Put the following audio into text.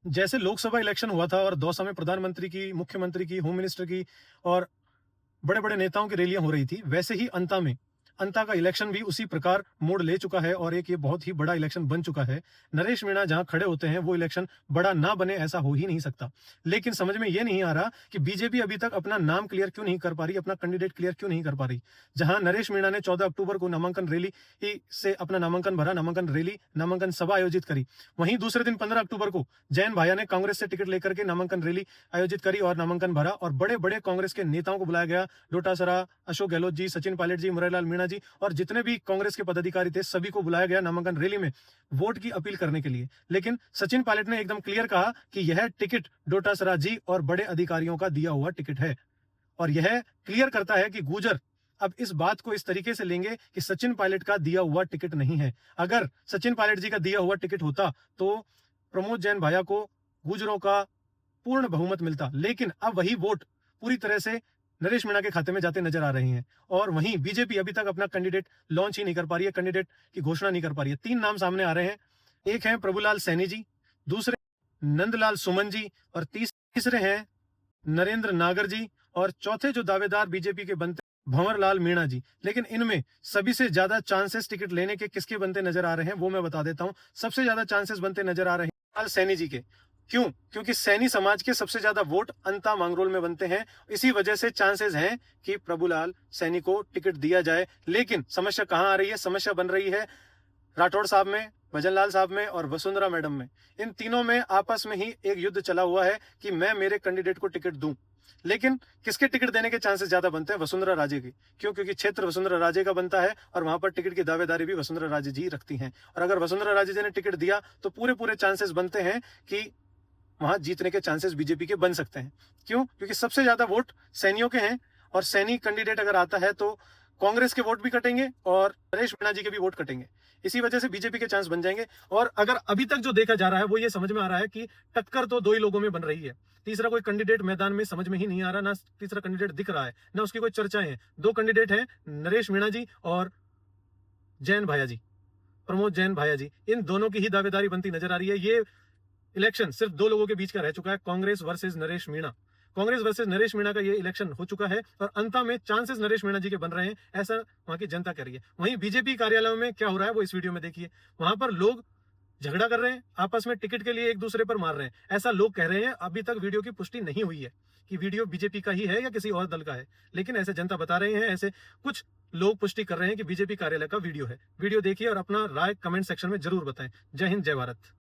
जैसे लोकसभा इलेक्शन हुआ था और दौसा में प्रधानमंत्री की, मुख्यमंत्री की, होम मिनिस्टर की और बड़े-बड़े नेताओं की रैलियां हो रही थी, वैसे ही अंता का इलेक्शन भी उसी प्रकार मोड़ ले चुका है और एक ये बहुत ही बड़ा इलेक्शन बन चुका है। नरेश मीणा जहां खड़े होते हैं, वो इलेक्शन बड़ा ना बने ऐसा हो ही नहीं सकता। लेकिन समझ में ये नहीं आ रहा कि बीजेपी अभी तक अपना नाम क्लियर क्यों नहीं कर पा रही, अपना कैंडिडेट क्लियर क्यों नहीं कर पा रही। जहां नरेश मीणा ने 14 अक्टूबर को नामांकन रैली से अपना नामांकन भरा, नामांकन रैली, नामांकन सभा आयोजित करी। वहीं दूसरे दिन 15 अक्टूबर को जैन भाया ने कांग्रेस से टिकट लेकर के नामांकन रैली आयोजित करी और नामांकन भरा और बड़े-बड़े कांग्रेस के नेताओं को बुलाया गया। डोटासरा, अशोक गहलोत जी, सचिन पायलट जी, मुरारीलाल मीणा जी और जितने भी कांग्रेस के पदाधिकारी थे, सभी को बुलाया गया नामांकन रैली में वोट की अपील करने के लिए। लेकिन सचिन पायलट ने एकदम क्लियर कहा कि यह टिकट डोटासरा जी और बड़े अधिकारियों का दिया हुआ टिकट है और यह क्लियर करता है कि गुर्जर अब इस बात को इस तरीके से लेंगे कि सचिन पायलट का दिया हुआ टिकट नहीं है। अगर सचिन पायलट जी का दिया हुआ टिकट होता तो प्रमोद जैन भाया को गुर्जरों का पूर्ण बहुमत मिलता। लेकिन अब वही वोट पूरी तरह से नरेश मीणा के खाते में जाते नजर आ रहे हैं और वहीं बीजेपी अभी तक अपना कैंडिडेट लॉन्च ही नहीं कर पा रही है, कैंडिडेट की घोषणा नहीं कर पा रही है। 3 नाम सामने आ रहे हैं। एक हैं प्रभुलाल सैनी जी, दूसरे नंदलाल सुमन जी और तीसरे हैं नरेंद्र नागर जी और चौथे जो दावेदार बीजेपी के बनते भंवरलाल मीणा जी। लेकिन इनमें सभी से ज्यादा चांसेस टिकट लेने के किसके बनते नजर आ रहे हैं वो मैं बता देता हूं। सबसे ज्यादा चांसेस बनते नजर आ रहे हैं लाल सैनी जी के। क्यों? क्योंकि सैनी समाज के सबसे ज्यादा वोट अंता मांगरोल में बनते हैं। इसी वजह से चांसेस हैं कि प्रभुलाल सैनी को टिकट दिया जाए। लेकिन समस्या कहां आ रही है? समस्या बन रही है राठौड़ साहब में, भजनलाल साहब में और वसुंधरा मैडम में। इन तीनों में आपस में ही एक युद्ध चला हुआ है कि मैं मेरे कैंडिडेट को टिकट दूं। लेकिन किसके टिकट देने के चांसेस ज्यादा बनते हैं? वसुंधरा राजे के। क्यों? क्योंकि क्षेत्र वसुंधरा राजे का बनता है और वहां पर टिकट की दावेदारी भी वसुंधरा राजे जी रखती हैं। और अगर वसुंधरा राजे जी ने टिकट दिया तो पूरे पूरे चांसेस बनते हैं कि वहां जीतने के चांसेस बीजेपी के बन सकते हैं। क्यों? क्योंकि सबसे ज्यादा वोट सैनियों के हैं और सैनी कैंडिडेट अगर आता है तो कांग्रेस के वोट भी कटेंगे और नरेश मीणा जी के भी वोट कटेंगे। इसी वजह से बीजेपी के चांस बन जाएंगे। और अगर अभी तक जो देखा जा रहा है वो ये समझ में आ रहा है कि टक्कर तो 2 ही लोगों में बन रही है। तीसरा कोई कैंडिडेट मैदान में समझ में ही नहीं आ रहा, ना तीसरा कैंडिडेट दिख रहा है, ना उसकी कोई चर्चाएं हैं। 2 कैंडिडेट हैं, नरेश मीणा जी और जैन भाया जी, प्रमोद जैन भाया जी। इन दोनों की ही दावेदारी बनती नजर आ रही है। ये इलेक्शन सिर्फ 2 लोगों के बीच का रह चुका है, कांग्रेस वर्सेस नरेश मीणा। कांग्रेस वर्सेस नरेश मीणा का ये इलेक्शन हो चुका है और अंता में चांसेस नरेश मीणा जी के बन रहे हैं, ऐसा वहां की जनता कह रही है। वहीं बीजेपी कार्यालयों में क्या हो रहा है वो इस वीडियो में देखिए। वहां पर लोग झगड़ा कर रहे हैं, आपस में टिकट के लिए एक दूसरे पर मार रहे हैं, ऐसा लोग कह रहे हैं। अभी तक वीडियो की पुष्टि नहीं हुई है कि वीडियो बीजेपी का ही है या किसी और दल का है, लेकिन ऐसे जनता बता रहे हैं, ऐसे कुछ लोग पुष्टि कर रहे हैं कि बीजेपी कार्यालय का वीडियो है। वीडियो देखिए और अपना राय कमेंट सेक्शन में जरूर बताएं। जय हिंद, जय भारत।